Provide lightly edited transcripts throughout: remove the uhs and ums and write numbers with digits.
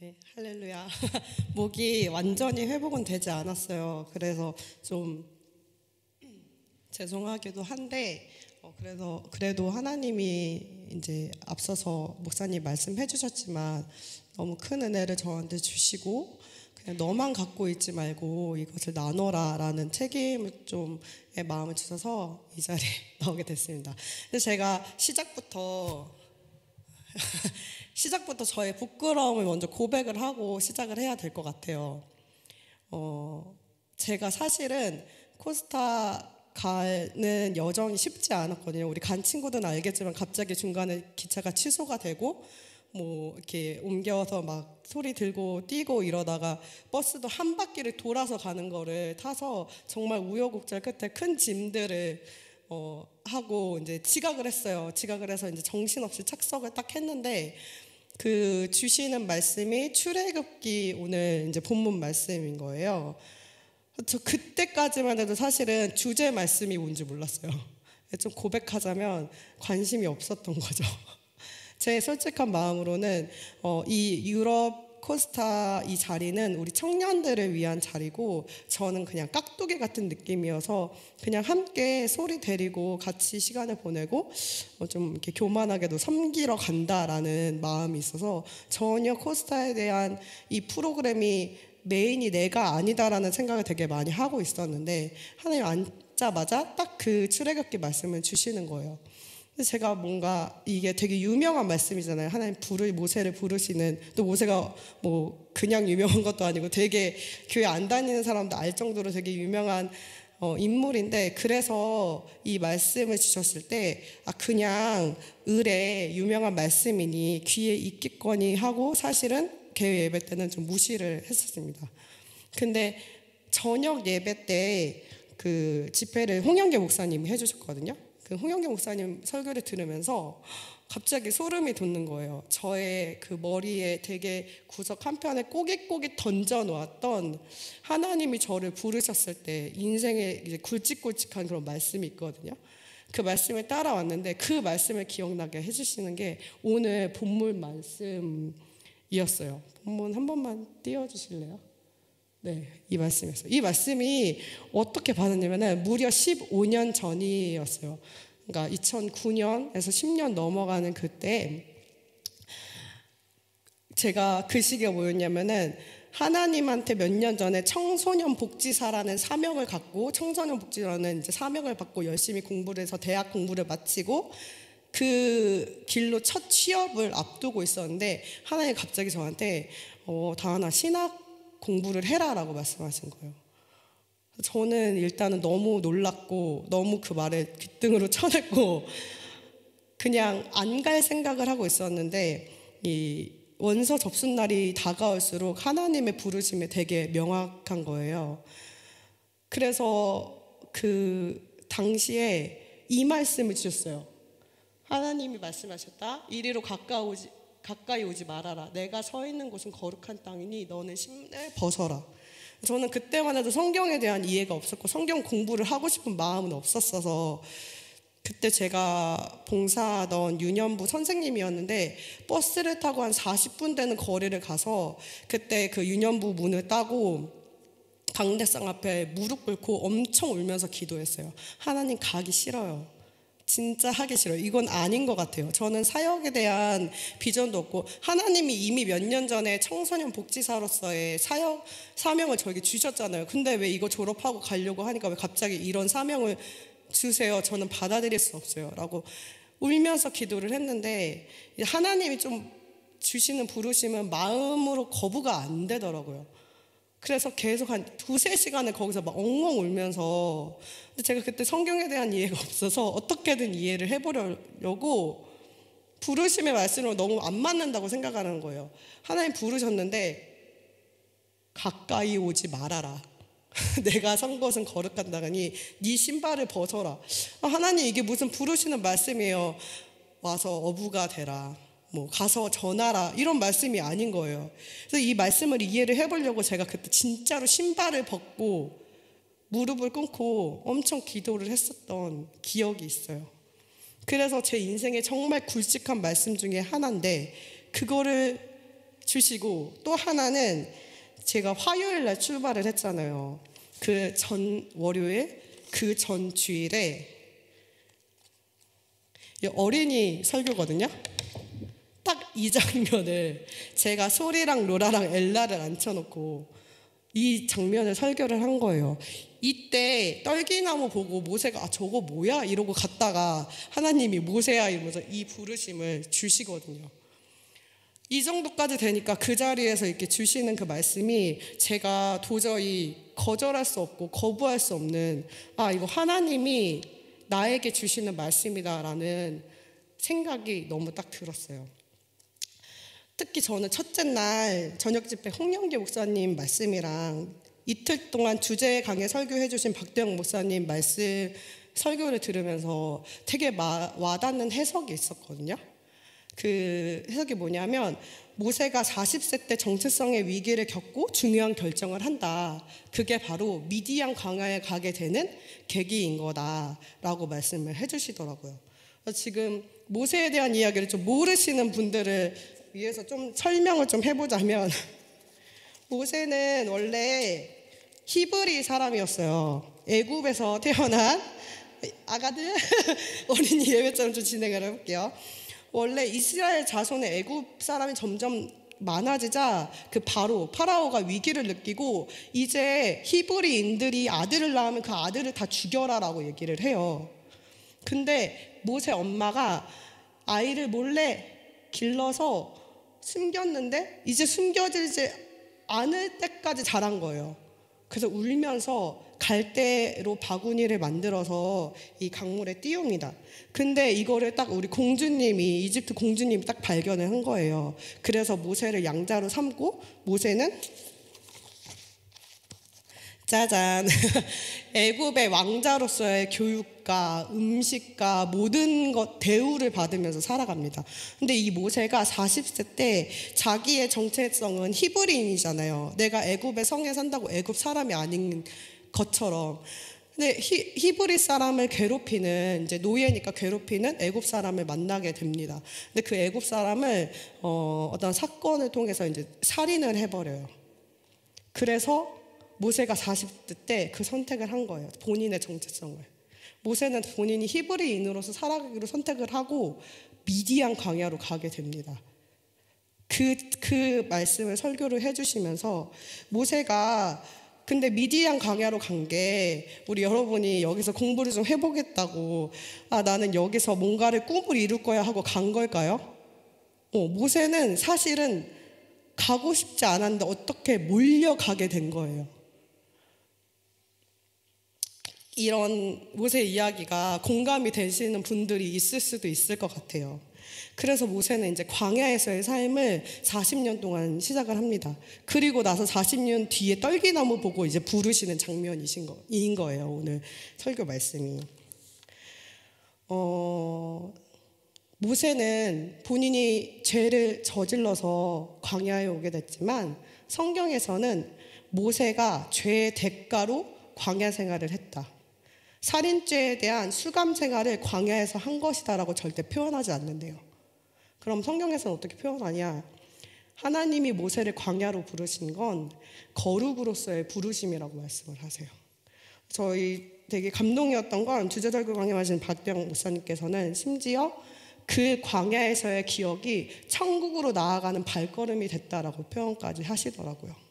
네, 할렐루야. 목이 완전히 회복은 되지 않았어요. 그래서 좀 죄송하기도 한데, 그래도 하나님이 이제 앞서서 목사님 말씀해 주셨지만 너무 큰 은혜를 저한테 주시고, 그냥 너만 갖고 있지 말고 이것을 나눠라라는 책임을 좀의 마음을 주셔서 이 자리에 나오게 됐습니다. 근데 제가 시작부터 저의 부끄러움을 먼저 고백을 하고 시작을 해야 될 것 같아요. 제가 사실은 코스타 가는 여정이 쉽지 않았거든요. 우리 간 친구들은 알겠지만 갑자기 중간에 기차가 취소가 되고 뭐 이렇게 옮겨서 막 소리 들고 뛰고 이러다가 버스도 한 바퀴를 돌아서 가는 거를 타서 정말 우여곡절 끝에 큰 짐들을 하고 이제 지각을 했어요. 지각을 해서 이제 정신없이 착석을 딱 했는데 그 주시는 말씀이 출애굽기 오늘 이제 본문 말씀인 거예요. 저 그때까지만 해도 사실은 주제 말씀이 뭔지 몰랐어요. 좀 고백하자면 관심이 없었던 거죠. 제 솔직한 마음으로는 이 유럽 코스타 이 자리는 우리 청년들을 위한 자리고 저는 그냥 깍두기 같은 느낌이어서 그냥 함께 소리 데리고 같이 시간을 보내고 좀 이렇게 교만하게도 섬기러 간다라는 마음이 있어서 전혀 코스타에 대한 이 프로그램이 메인이 내가 아니다라는 생각을 되게 많이 하고 있었는데 하나님 앉자마자 딱 그 출애굽기 말씀을 주시는 거예요. 제가 뭔가 이게 되게 유명한 말씀이잖아요. 하나님 모세를 부르시는, 또 모세가 뭐 그냥 유명한 것도 아니고 되게 교회 안 다니는 사람도 알 정도로 되게 유명한 인물인데, 그래서 이 말씀을 주셨을 때 그냥 을에 유명한 말씀이니 귀에 익겠거니 하고 사실은 개회 예배 때는 좀 무시를 했었습니다. 근데 저녁 예배 때 그 집회를 홍영계 목사님이 해주셨거든요. 그 홍영계 목사님 설교를 들으면서 갑자기 소름이 돋는 거예요. 저의 그 머리에 되게 구석 한편에 꼬깃꼬깃 던져 놓았던 하나님이 저를 부르셨을 때 인생에 이제 굵직굵직한 그런 말씀이 있거든요. 그 말씀을 따라왔는데 그 말씀을 기억나게 해주시는 게 오늘 본문 말씀이었어요. 본문 한 번만 띄워주실래요? 네, 이 말씀이었어요. 이 말씀이 어떻게 받았냐면은 무려 15년 전이었어요. 그러니까 2009년에서 10년 넘어가는 그때 제가 그 시기가 뭐였냐면은 하나님한테 몇 년 전에 청소년 복지사라는 사명을 갖고 청소년 복지라는 이제 사명을 받고 열심히 공부를 해서 대학 공부를 마치고 그 길로 첫 취업을 앞두고 있었는데 하나님 갑자기 저한테 다하나 신학 공부를 해라라고 말씀하신 거예요. 저는 일단은 너무 놀랐고 너무 그 말에 귓등으로 쳐냈고 그냥 안 갈 생각을 하고 있었는데 이 원서 접수 날이 다가올수록 하나님의 부르심이 되게 명확한 거예요. 그래서 그 당시에 이 말씀을 주셨어요. 하나님이 말씀하셨다. 이리로 가까이 오지 말아라. 내가 서 있는 곳은 거룩한 땅이니 너는 신을 벗어라. 저는 그때만 해도 성경에 대한 이해가 없었고 성경 공부를 하고 싶은 마음은 없었어서 그때 제가 봉사하던 유년부 선생님이었는데 버스를 타고 한 40분 되는 거리를 가서 그때 그 유년부 문을 따고 강대상 앞에 무릎 꿇고 엄청 울면서 기도했어요. 하나님 가기 싫어요. 진짜 하기 싫어요. 이건 아닌 것 같아요. 저는 사역에 대한 비전도 없고 하나님이 이미 몇 년 전에 청소년 복지사로서의 사명을 저에게 주셨잖아요. 근데 왜 이거 졸업하고 가려고 하니까 왜 갑자기 이런 사명을 주세요? 저는 받아들일 수 없어요. 라고 울면서 기도를 했는데 하나님이 좀 주시는 부르심은 마음으로 거부가 안 되더라고요. 그래서 계속 한 2-3시간을 거기서 막 엉엉 울면서 근데 제가 그때 성경에 대한 이해가 없어서 어떻게든 이해를 해보려고 부르심의 말씀으로 너무 안 맞는다고 생각하는 거예요. 하나님 부르셨는데 가까이 오지 말아라. 내가 선 것은 거룩한 땅이니 네 신발을 벗어라. 하나님 이게 무슨 부르시는 말씀이에요. 와서 어부가 되라. 뭐 가서 전하라 이런 말씀이 아닌 거예요. 그래서 이 말씀을 이해를 해보려고 제가 그때 진짜로 신발을 벗고 무릎을 꿇고 엄청 기도를 했었던 기억이 있어요. 그래서 제 인생에 정말 굵직한 말씀 중에 하나인데 그거를 주시고, 또 하나는 제가 화요일 날 출발을 했잖아요. 그 전 월요일, 그 전 주일에 어린이 설교거든요. 딱 이 장면을 제가 소리랑 로라랑 엘라를 앉혀놓고 이 장면을 설교를 한 거예요. 이때 떨기나무 보고 모세가 저거 뭐야? 이러고 갔다가 하나님이 모세야 이러면서 이 부르심을 주시거든요. 이 정도까지 되니까 그 자리에서 이렇게 주시는 그 말씀이 제가 도저히 거절할 수 없고 거부할 수 없는, 이거 하나님이 나에게 주시는 말씀이다라는 생각이 너무 딱 들었어요. 특히 저는 첫째 날 저녁 집회 홍영기 목사님 말씀이랑 이틀 동안 주제 강의 설교해 주신 박대영 목사님 말씀 설교를 들으면서 되게 와닿는 해석이 있었거든요. 그 해석이 뭐냐면, 모세가 40세 때 정체성의 위기를 겪고 중요한 결정을 한다. 그게 바로 미디안 광야에 가게 되는 계기인 거다라고 말씀을 해주시더라고요. 지금 모세에 대한 이야기를 좀 모르시는 분들을 위해서 좀 설명을 좀 해보자면, 모세는 원래 히브리 사람이었어요. 애굽에서 태어난 아가들 어린이 예배처럼 좀 진행을 해볼게요. 원래 이스라엘 자손의 애굽 사람이 점점 많아지자 그 파라오가 위기를 느끼고 이제 히브리인들이 아들을 낳으면 그 아들을 다 죽여라라고 얘기를 해요. 근데 모세 엄마가 아이를 몰래 길러서 숨겼는데 이제 숨겨지지 않을 때까지 자란 거예요. 그래서 울면서 갈대로 바구니를 만들어서 이 강물에 띄웁니다. 근데 이거를 딱 우리 공주님이, 이집트 공주님이 딱 발견을 한 거예요. 그래서 모세를 양자로 삼고, 모세는 짜잔 애굽의 왕자로서의 교육과 음식과 모든 것 대우를 받으면서 살아갑니다. 근데 이 모세가 40세 때 자기의 정체성은 히브리인이잖아요. 내가 애굽의 성에 산다고 애굽 사람이 아닌 것처럼. 근데 히브리 사람을 괴롭히는, 이제 노예니까 괴롭히는 애굽 사람을 만나게 됩니다. 근데 그 애굽 사람을 어떤 사건을 통해서 이제 살인을 해버려요. 그래서 모세가 40대 때 그 선택을 한 거예요. 본인의 정체성을. 모세는 본인이 히브리인으로서 살아가기로 선택을 하고 미디안 광야로 가게 됩니다. 그 말씀을 설교를 해주시면서, 모세가 근데 미디안 광야로 간 게, 우리 여러분이 여기서 공부를 좀 해보겠다고 나는 여기서 뭔가를 꿈을 이룰 거야 하고 간 걸까요? 모세는 사실은 가고 싶지 않았는데 어떻게 몰려가게 된 거예요. 이런 모세 이야기가 공감이 되시는 분들이 있을 수도 있을 것 같아요. 그래서 모세는 이제 광야에서의 삶을 40년 동안 시작을 합니다. 그리고 나서 40년 뒤에 떨기나무 보고 이제 부르시는 장면인 거예요. 오늘 설교 말씀이. 모세는 본인이 죄를 저질러서 광야에 오게 됐지만, 성경에서는 모세가 죄의 대가로 광야 생활을 했다. 살인죄에 대한 수감 생활을 광야에서 한 것이다라고 절대 표현하지 않는데요. 그럼 성경에서는 어떻게 표현하냐? 하나님이 모세를 광야로 부르신 건 거룩으로서의 부르심이라고 말씀을 하세요. 저희 되게 감동이었던 건 주제설교 강의하신 박대영 목사님께서는 심지어 그 광야에서의 기억이 천국으로 나아가는 발걸음이 됐다라고 표현까지 하시더라고요.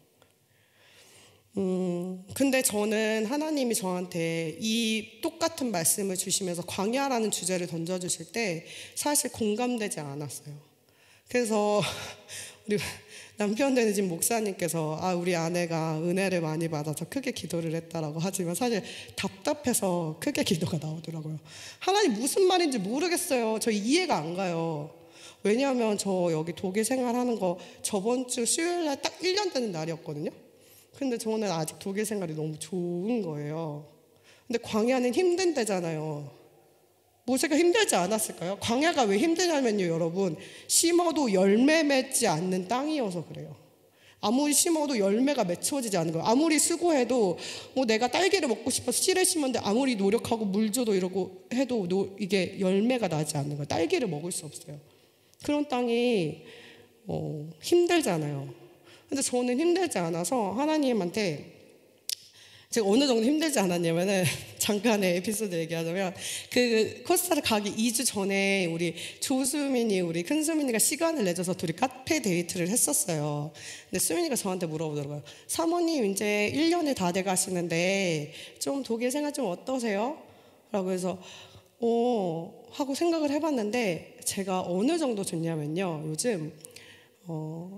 근데 저는 하나님이 저한테 이 똑같은 말씀을 주시면서 광야라는 주제를 던져주실 때 사실 공감되지 않았어요. 그래서 우리 남편 되는 집 목사님께서 우리 아내가 은혜를 많이 받아서 크게 기도를 했다라고 하지만 사실 답답해서 크게 기도가 나오더라고요. 하나님 무슨 말인지 모르겠어요. 저 이해가 안 가요. 왜냐하면 저 여기 독일 생활하는 거 저번 주 수요일날 딱 1년 되는 날이었거든요. 근데 저는 아직 독일 생활이 너무 좋은 거예요. 근데 광야는 힘든 데잖아요. 모세가 힘들지 않았을까요? 광야가 왜 힘드냐면요, 여러분, 심어도 열매 맺지 않는 땅이어서 그래요. 아무리 심어도 열매가 맺혀지지 않는 거예요. 아무리 수고해도 내가 딸기를 먹고 싶어서 씨를 심었는데 아무리 노력하고 물 줘도 이러고 해도 이게 열매가 나지 않는 거예요. 딸기를 먹을 수 없어요. 그런 땅이 힘들잖아요. 근데 저는 힘들지 않아서 하나님한테, 제가 어느 정도 힘들지 않았냐면은 잠깐의 에피소드 얘기하자면, 그 코스타를 가기 2주 전에 우리 조수민이, 우리 큰 수민이가 시간을 내줘서 둘이 카페 데이트를 했었어요. 근데 수민이가 저한테 물어보더라고요. 사모님 이제 1년이 다 돼 가시는데 좀 독일 생활 좀 어떠세요? 라고 해서 하고 생각을 해봤는데, 제가 어느 정도 좋냐면요, 요즘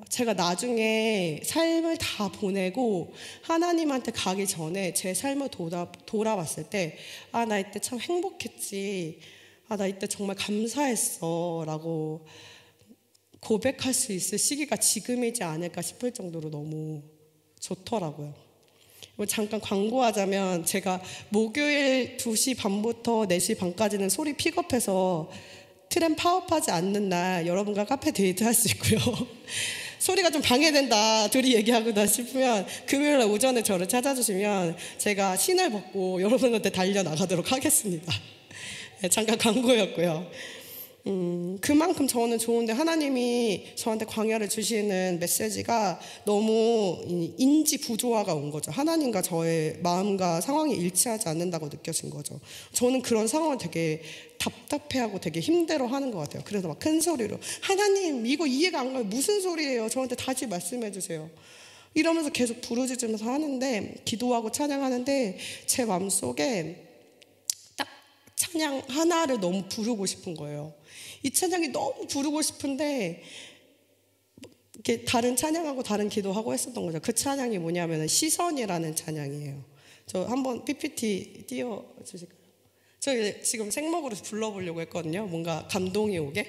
제가 나중에 삶을 다 보내고 하나님한테 가기 전에 제 삶을 돌아봤을 때, 나 이때 참 행복했지, 나 이때 정말 감사했어 라고 고백할 수 있을 시기가 지금이지 않을까 싶을 정도로 너무 좋더라고요. 잠깐 광고하자면, 제가 목요일 2시 반부터 4시 반까지는 소리 픽업해서 트램 파업하지 않는 날 여러분과 카페 데이트 할 수 있고요. 소리가 좀 방해된다, 둘이 얘기하고다 싶으면 금요일 날 오전에 저를 찾아주시면 제가 신을 벗고 여러분한테 달려나가도록 하겠습니다. 네, 잠깐 광고였고요. 그만큼 저는 좋은데, 하나님이 저한테 광야를 주시는 메시지가 너무 인지 부조화가 온 거죠. 하나님과 저의 마음과 상황이 일치하지 않는다고 느껴진 거죠. 저는 그런 상황을 되게 답답해하고 되게 힘들어하는 것 같아요. 그래서 막 큰 소리로, 하나님 이거 이해가 안 가요, 무슨 소리예요, 저한테 다시 말씀해 주세요, 이러면서 계속 부르짖으면서 하는데, 기도하고 찬양하는데 제 마음속에 딱 찬양 하나를 너무 부르고 싶은 거예요. 이 찬양이 너무 부르고 싶은데 이렇게 다른 찬양하고 다른 기도하고 했었던 거죠. 그 찬양이 뭐냐면 시선이라는 찬양이에요. 저 한번 PPT 띄워주실까요? 저 지금 생목으로 불러보려고 했거든요. 뭔가 감동이 오게.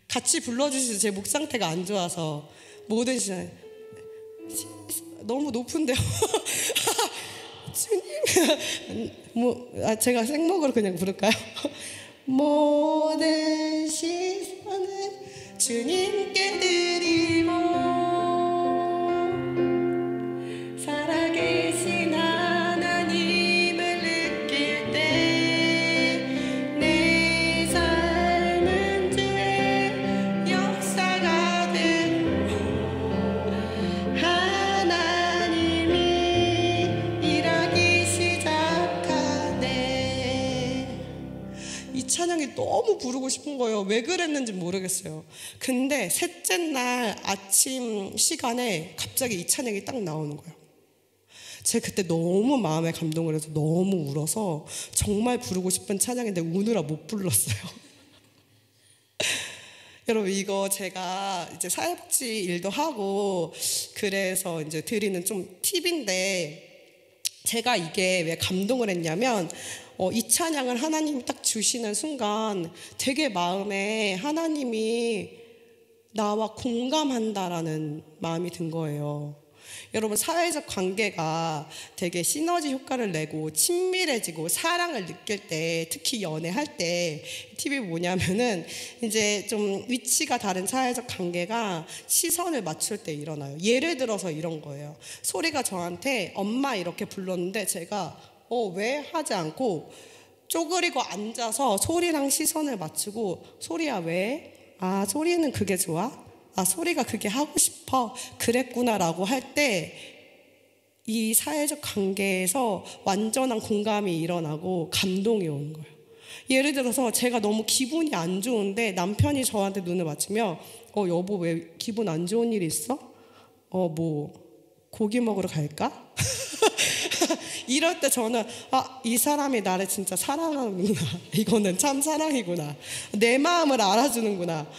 같이 불러주시죠. 제 목 상태가 안 좋아서. 모든 시선 너무 높은데요. 주님, 제가 생목으로 그냥 부를까요? 모든 시선을 주님께 드리고, 살아계신 하나님을 느낄 때 내 삶은 주의 역사가 되고, 하나님이 일하기 시작하네. 이 찬양이 너무 부르고 싶은 거예요. 왜 그랬는지 모르겠어요. 근데 셋째 날 아침 시간에 갑자기 이 찬양이 딱 나오는 거예요. 제가 그때 너무 마음에 감동을 해서 너무 울어서 정말 부르고 싶은 찬양인데 우느라 못 불렀어요. 여러분, 이거 제가 이제 사회복지 일도 하고 그래서 이제 드리는 좀 팁인데, 제가 이게 왜 감동을 했냐면, 이 찬양을 하나님이 딱 주시는 순간 되게 마음에 하나님이 나와 공감한다라는 마음이 든 거예요. 여러분, 사회적 관계가 되게 시너지 효과를 내고 친밀해지고 사랑을 느낄 때, 특히 연애할 때 팁이 뭐냐면은, 이제 좀 위치가 다른 사회적 관계가 시선을 맞출 때 일어나요. 예를 들어서 이런 거예요. 소리가 저한테 엄마 이렇게 불렀는데 제가 왜 하지 않고 쪼그리고 앉아서 소리랑 시선을 맞추고, 소리야 왜? 소리는 그게 좋아? 소리가 그게 하고 싶어? 그랬구나라고 할 때 이 사회적 관계에서 완전한 공감이 일어나고 감동이 오는 거예요. 예를 들어서 제가 너무 기분이 안 좋은데 남편이 저한테 눈을 맞추며 여보 왜 기분 안 좋은 일 있어? 뭐 고기 먹으러 갈까? 이럴 때 저는 이 사람이 나를 진짜 사랑하는구나, 이거는 참 사랑이구나, 내 마음을 알아주는구나.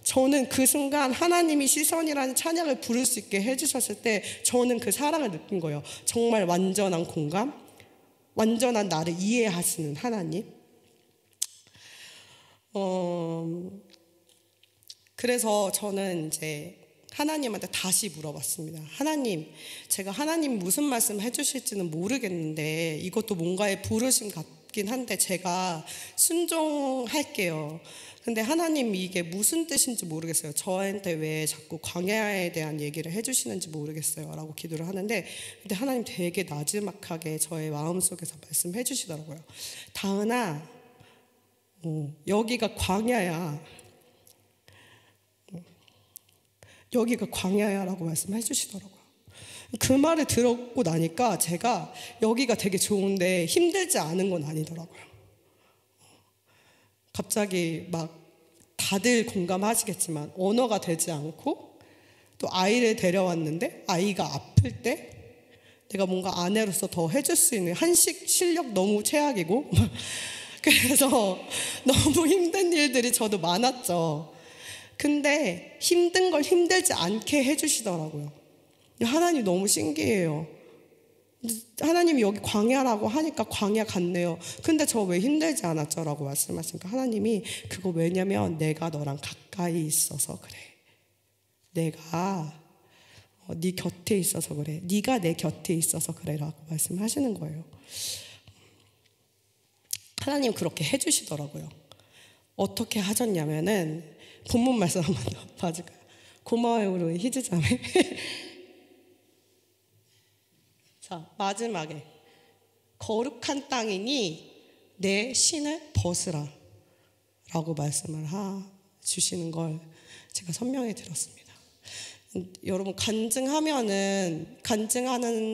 저는 그 순간 하나님이 시선이라는 찬양을 부를 수 있게 해주셨을 때 저는 그 사랑을 느낀 거예요. 정말 완전한 공감, 완전한 나를 이해하시는 하나님. 그래서 저는 이제 하나님한테 다시 물어봤습니다. 하나님, 제가 하나님 무슨 말씀 해주실지는 모르겠는데 이것도 뭔가의 부르심 같긴 한데 제가 순종할게요. 근데 하나님 이게 무슨 뜻인지 모르겠어요. 저한테 왜 자꾸 광야에 대한 얘기를 해주시는지 모르겠어요 라고 기도를 하는데, 근데 하나님 되게 나지막하게 저의 마음속에서 말씀해 주시더라고요. 다은아, 여기가 광야야. 여기가 광야야라고 말씀해 주시더라고요. 그 말을 들었고 나니까 제가 여기가 되게 좋은데 힘들지 않은 건 아니더라고요. 갑자기 막 다들 공감하시겠지만 언어가 되지 않고 또 아이를 데려왔는데 아이가 아플 때 내가 뭔가 아내로서 더 해줄 수 있는 한식 실력 너무 최악이고 그래서 너무 힘든 일들이 저도 많았죠. 근데 힘든 걸 힘들지 않게 해주시더라고요. 하나님 너무 신기해요. 하나님이 여기 광야라고 하니까 광야 같네요. 근데 저 왜 힘들지 않았죠? 라고 말씀하시니까 하나님이 그거 왜냐면 내가 너랑 가까이 있어서 그래. 내가 네 곁에 있어서 그래. 네가 내 곁에 있어서 그래 라고 말씀하시는 거예요. 하나님 그렇게 해주시더라고요. 어떻게 하셨냐면은 본문 말씀 한번 더 봐줄까요? 고마워요 우리 희주자매. 자, 마지막에 거룩한 땅이니 내 신을 벗으라 라고 말씀을 주시는 걸 제가 설명해 드렸습니다. 여러분 간증하는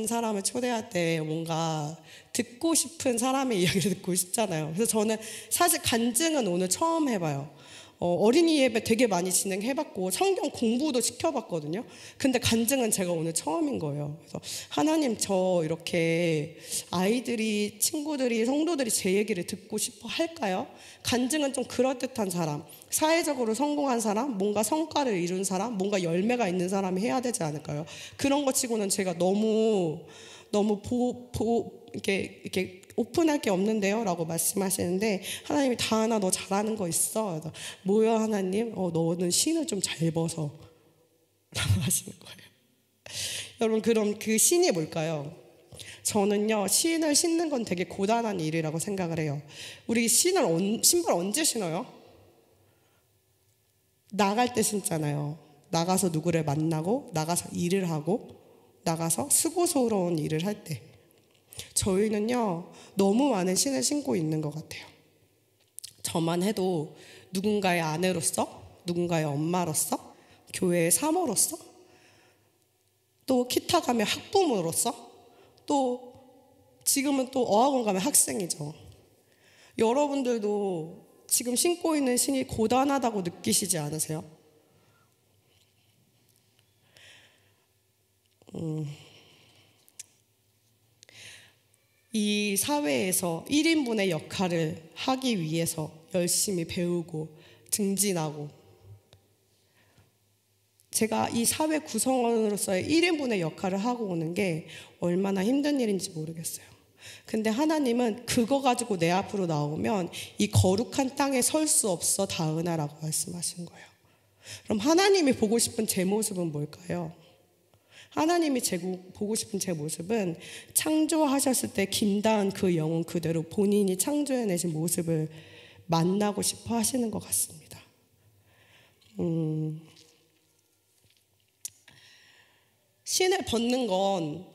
사람을 초대할 때 뭔가 듣고 싶은 사람의 이야기를 듣고 싶잖아요. 그래서 저는 사실 간증은 오늘 처음 해봐요. 어린이 예배 되게 많이 진행해봤고 성경 공부도 시켜봤거든요. 근데 간증은 제가 오늘 처음인 거예요. 그래서 하나님 저 이렇게 아이들이 친구들이 성도들이 제 얘기를 듣고 싶어 할까요? 간증은 좀 그럴듯한 사람, 사회적으로 성공한 사람, 뭔가 성과를 이룬 사람, 뭔가 열매가 있는 사람이 해야 되지 않을까요? 그런 것 치고는 제가 너무 이렇게 오픈할 게 없는데요 라고 말씀하시는데 하나님이 다하나 너 잘하는 거 있어? 뭐야 하나님? 너는 신을 좀 잘 벗어 라고 하시는 거예요. 여러분 그럼 그 신이 뭘까요? 저는요 신을 신는 건 되게 고단한 일이라고 생각을 해요. 우리 신발 언제 신어요? 나갈 때 신잖아요. 나가서 누구를 만나고 나가서 일을 하고 나가서 수고스러운 일을 할 때. 저희는요 너무 많은 신을 신고 있는 것 같아요. 저만 해도 누군가의 아내로서, 누군가의 엄마로서, 교회의 사모로서, 또 키타 가면 학부모로서, 또 지금은 또 어학원 가면 학생이죠. 여러분들도 지금 신고 있는 신이 고단하다고 느끼시지 않으세요? 이 사회에서 1인분의 역할을 하기 위해서 열심히 배우고 증진하고 제가 이 사회 구성원으로서의 1인분의 역할을 하고 오는 게 얼마나 힘든 일인지 모르겠어요. 근데 하나님은 그거 가지고 내 앞으로 나오면 이 거룩한 땅에 설 수 없어 다은아라고 말씀하신 거예요. 그럼 하나님이 보고 싶은 제 모습은 뭘까요? 하나님이 보고 싶은 제 모습은 창조하셨을 때 김다은 그 영혼 그대로 본인이 창조해내신 모습을 만나고 싶어 하시는 것 같습니다. 신을 벗는 건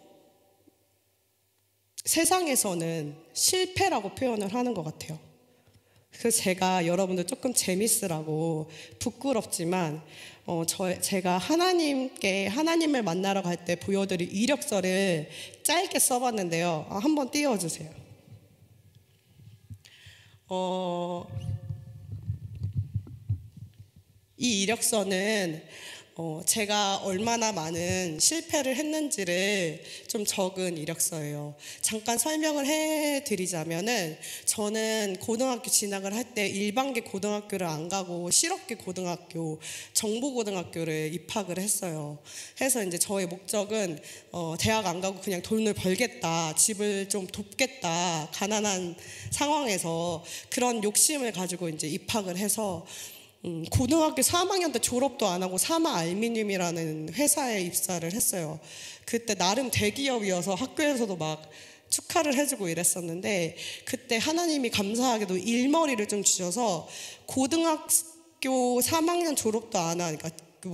세상에서는 실패라고 표현을 하는 것 같아요. 그래서 제가 여러분들 조금 재밌으라고 부끄럽지만 제가 하나님을 만나러 갈 때 보여드릴 이력서를 짧게 써봤는데요. 한번 띄워주세요. 이 이력서는 제가 얼마나 많은 실패를 했는지를 좀 적은 이력서예요. 잠깐 설명을 해드리자면은 저는 고등학교 진학을 할 때 일반계 고등학교를 안 가고 실업계 고등학교, 정보고등학교를 입학을 했어요. 해서 이제 저의 목적은 대학 안 가고 그냥 돈을 벌겠다, 집을 좀 돕겠다, 가난한 상황에서 그런 욕심을 가지고 이제 입학을 해서 고등학교 3학년 때 졸업도 안 하고 사마 알미늄이라는 회사에 입사를 했어요. 그때 나름 대기업이어서 학교에서도 막 축하를 해주고 이랬었는데 그때 하나님이 감사하게도 일머리를 좀 주셔서 고등학교 3학년 졸업도 안 하니까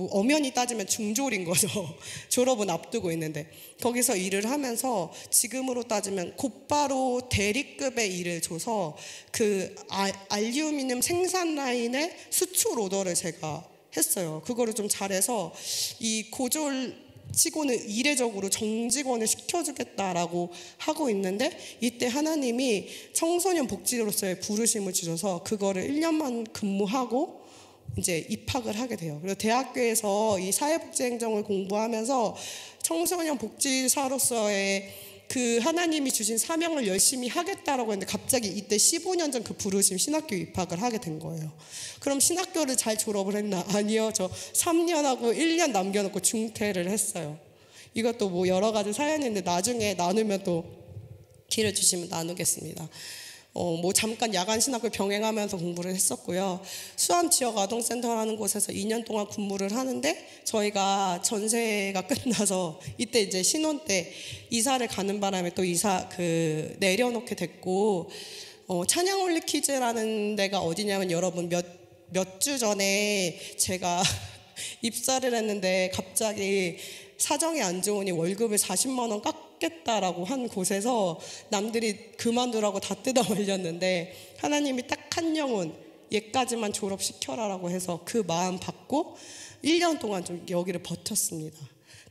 엄연히 따지면 중졸인 거죠. 졸업은 앞두고 있는데 거기서 일을 하면서 지금으로 따지면 곧바로 대리급의 일을 줘서 그 알루미늄 생산 라인의 수출 오더를 제가 했어요. 그거를 좀 잘해서 이 고졸 치고는 이례적으로 정직원을 시켜주겠다라고 하고 있는데, 이때 하나님이 청소년 복지로서의 부르심을 주셔서 그거를 1년만 근무하고 이제 입학을 하게 돼요. 그리고 대학교에서 이 사회복지행정을 공부하면서 청소년 복지사로서의 그 하나님이 주신 사명을 열심히 하겠다라고 했는데, 갑자기 이때 15년 전 그 부르심 신학교 입학을 하게 된 거예요. 그럼 신학교를 잘 졸업을 했나? 아니요. 저 3년하고 1년 남겨놓고 중퇴를 했어요. 이것도 뭐 여러 가지 사연인데 나중에 나누면 또 기회를 주시면 나누겠습니다. 뭐 잠깐 야간 신학을 병행하면서 공부를 했었고요. 수암 지역 아동센터라는 곳에서 2년 동안 근무를 하는데, 저희가 전세가 끝나서 이때 이제 신혼 때 이사를 가는 바람에 또 내려놓게 됐고, 찬양 올리키즈라는 데가 어디냐면, 여러분 몇 주 전에 제가 입사를 했는데 갑자기 사정이 안 좋으니 월급을 40만 원 깎겠다라고 한 곳에서 남들이 그만두라고 다 뜯어 말렸는데, 하나님이 딱 한 영혼 얘까지만 졸업시켜라라고 해서 그 마음 받고 1년 동안 좀 여기를 버텼습니다.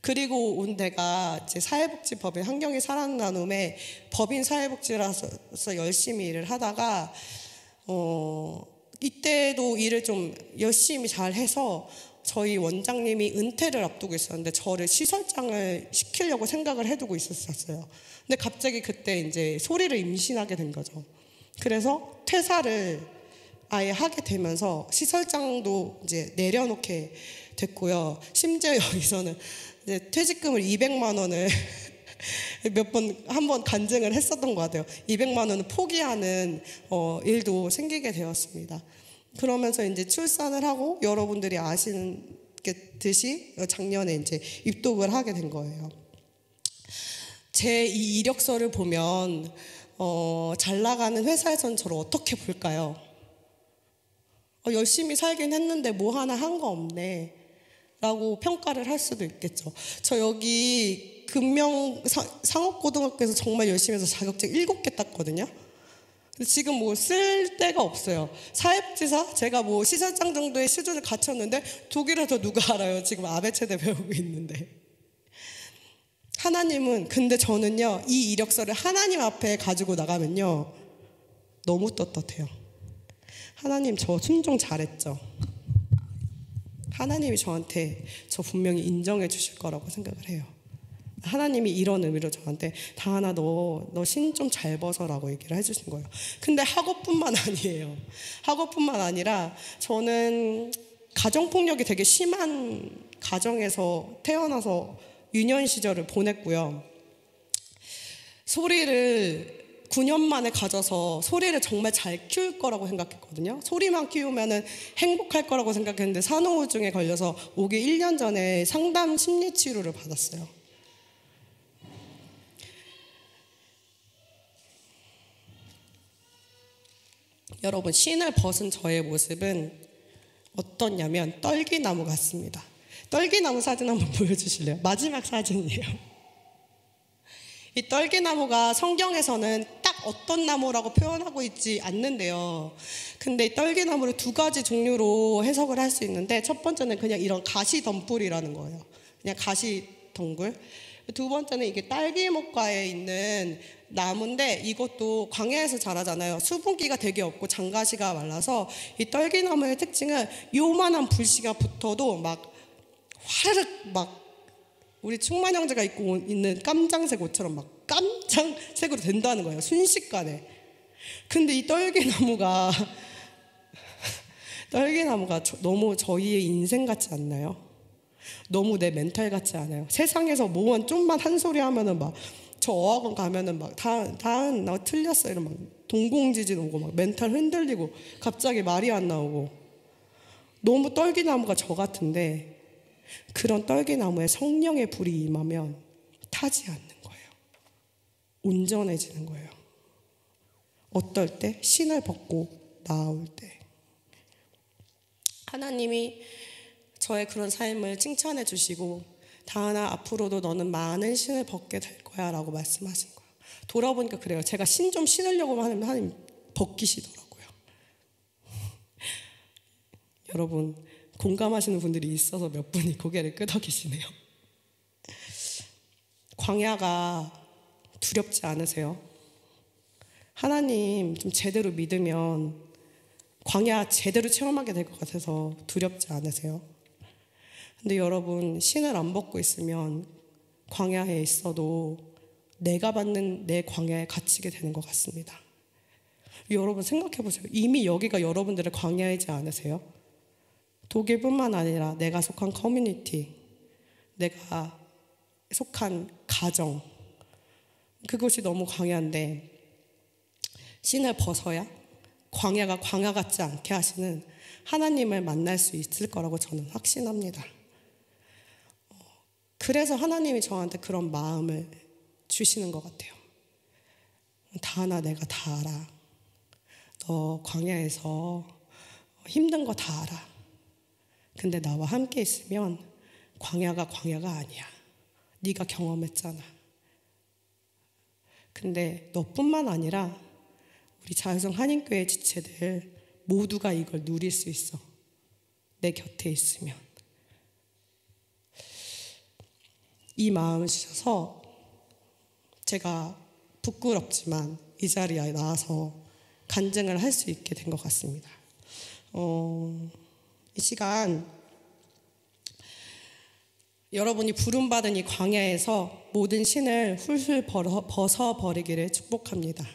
그리고 온 데가 이제 사회복지법인 환경이 사랑 나눔의 법인 사회복지라서 열심히 일을 하다가 이때도 일을 좀 열심히 잘 해서 저희 원장님이 은퇴를 앞두고 있었는데 저를 시설장을 시키려고 생각을 해두고 있었어요. 근데 갑자기 그때 이제 소리를 임신하게 된 거죠. 그래서 퇴사를 아예 하게 되면서 시설장도 이제 내려놓게 됐고요. 심지어 여기서는 이제 퇴직금을 200만 원을 한 번 간증을 했었던 것 같아요. 200만 원을 포기하는 일도 생기게 되었습니다. 그러면서 이제 출산을 하고, 여러분들이 아시듯이 작년에 이제 입독을 하게 된 거예요. 제 이 이력서를 보면 잘 나가는 회사에서는 저를 어떻게 볼까요? 열심히 살긴 했는데 뭐 하나 한 거 없네 라고 평가를 할 수도 있겠죠. 저 여기 금명 상업고등학교에서 정말 열심히 해서 자격증 7개 땄거든요. 지금 뭐 쓸 데가 없어요. 사회복지사 제가 뭐 시설장 정도의 수준을 갖췄는데 독일에 더 누가 알아요. 지금 아베체대 배우고 있는데. 하나님은, 근데 저는요 이 이력서를 하나님 앞에 가지고 나가면요 너무 떳떳해요. 하나님, 저 순종 잘했죠. 하나님이 저한테 저 분명히 인정해 주실 거라고 생각을 해요. 하나님이 이런 의미로 저한테 다하나 너 신 좀 잘 벗어라고 얘기를 해주신 거예요. 근데 학업뿐만 아니에요. 학업뿐만 아니라 저는 가정폭력이 되게 심한 가정에서 태어나서 유년 시절을 보냈고요. 소리를 9년 만에 가져서 소리를 정말 잘 키울 거라고 생각했거든요. 소리만 키우면 행복할 거라고 생각했는데 산후우증에 걸려서 오기 1년 전에 상담 심리치료를 받았어요. 여러분, 신을 벗은 저의 모습은 어떻냐면 떨기나무 같습니다. 떨기나무 사진 한번 보여주실래요? 마지막 사진이에요. 이 떨기나무가 성경에서는 딱 어떤 나무라고 표현하고 있지 않는데요. 근데 이 떨기나무를 2가지 종류로 해석을 할 수 있는데, 첫 번째는 그냥 이런 가시덤불이라는 거예요. 그냥 가시덩굴. 2번째는 이게 딸기목과에 있는 나무인데, 이것도 광야에서 자라잖아요. 수분기가 되게 없고 장가시가 말라서 이 떨기나무의 특징은 요만한 불씨가 붙어도 막 화르륵 막 우리 충만 형제가 입고 있는 깜장색 옷처럼 막 깜장색으로 된다는 거예요. 순식간에. 근데 이 떨기나무가 너무 저희의 인생 같지 않나요? 너무 내 멘탈 같지 않아요? 세상에서 뭐만 좀만 한 소리 하면은 막 저 어학원 가면은 막 나 틀렸어 이러면 막 동공지진 오고 막 멘탈 흔들리고 갑자기 말이 안 나오고, 너무 떨기나무가 저 같은데, 그런 떨기나무에 성령의 불이 임하면 타지 않는 거예요. 온전해지는 거예요. 어떨 때? 신을 벗고 나올 때. 하나님이 저의 그런 삶을 칭찬해 주시고, 다하나 앞으로도 너는 많은 신을 벗게 될 거야 라고 말씀하신 거예요. 돌아보니까 그래요. 제가 신 좀 신으려고 하면 하나님 벗기시더라고요. 여러분, 공감하시는 분들이 있어서 몇 분이 고개를 끄덕이시네요. 광야가 두렵지 않으세요? 하나님 좀 제대로 믿으면 광야 제대로 체험하게 될 것 같아서 두렵지 않으세요? 근데 여러분, 신을 안 벗고 있으면 광야에 있어도 내가 받는 내 광야에 갇히게 되는 것 같습니다. 여러분 생각해 보세요. 이미 여기가 여러분들의 광야이지 않으세요? 독일뿐만 아니라 내가 속한 커뮤니티, 내가 속한 가정, 그것이 너무 광야인데 신을 벗어야 광야가 광야 같지 않게 하시는 하나님을 만날 수 있을 거라고 저는 확신합니다. 그래서 하나님이 저한테 그런 마음을 주시는 것 같아요. 다하나 내가 다 알아. 너 광야에서 힘든 거 다 알아. 근데 나와 함께 있으면 광야가 아니야. 네가 경험했잖아. 근데 너뿐만 아니라 우리 자유성 한인교회 지체들 모두가 이걸 누릴 수 있어. 내 곁에 있으면. 이 마음을 주셔서 제가 부끄럽지만 이 자리에 나와서 간증을 할 수 있게 된 것 같습니다. 이 시간 여러분이 부름받은 이 광야에서 모든 신을 훌훌 벗어버리기를 축복합니다.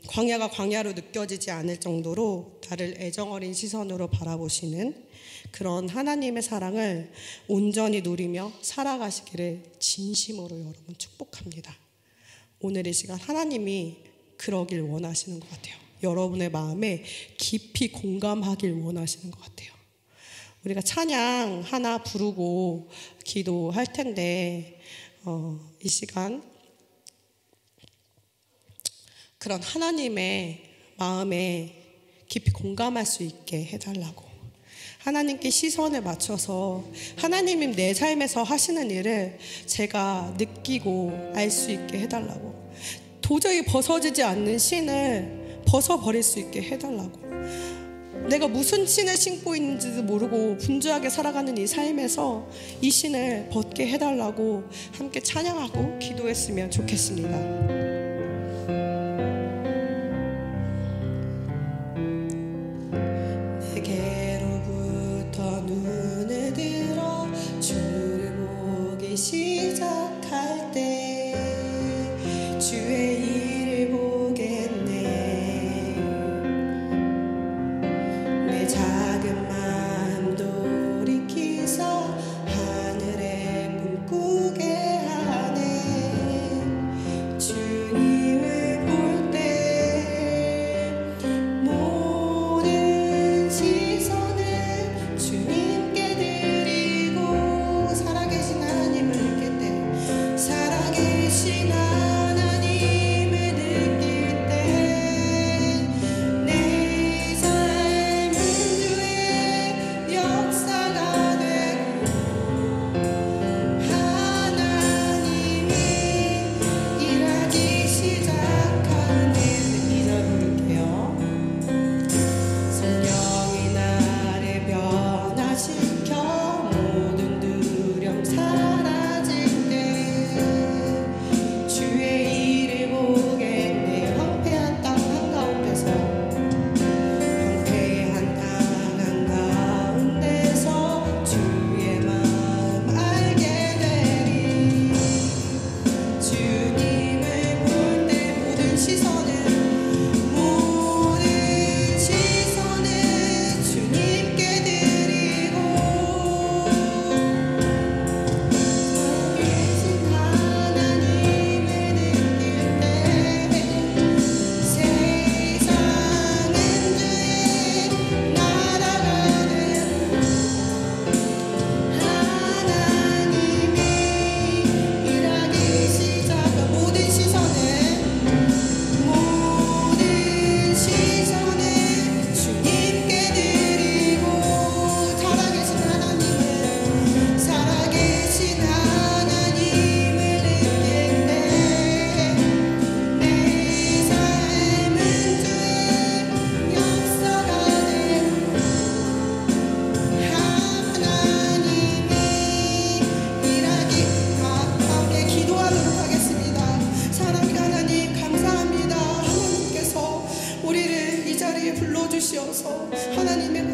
광야가 광야로 느껴지지 않을 정도로 나를 애정어린 시선으로 바라보시는 그런 하나님의 사랑을 온전히 누리며 살아가시기를 진심으로 여러분 축복합니다. 오늘 이 시간 하나님이 그러길 원하시는 것 같아요. 여러분의 마음에 깊이 공감하길 원하시는 것 같아요. 우리가 찬양 하나 부르고 기도할 텐데 이 시간 그런 하나님의 마음에 깊이 공감할 수 있게 해달라고, 하나님께 시선을 맞춰서 하나님이 내 삶에서 하시는 일을 제가 느끼고 알 수 있게 해달라고, 도저히 벗어지지 않는 신을 벗어버릴 수 있게 해달라고, 내가 무슨 신을 신고 있는지도 모르고 분주하게 살아가는 이 삶에서 이 신을 벗게 해달라고 함께 찬양하고 기도했으면 좋겠습니다. 시작할 때 주의 일을 보겠네. 내 작은 마음 돌이키사 하늘에 꿈꾸게 하네. 주의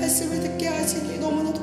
말씀을 듣게 하시니 너무나도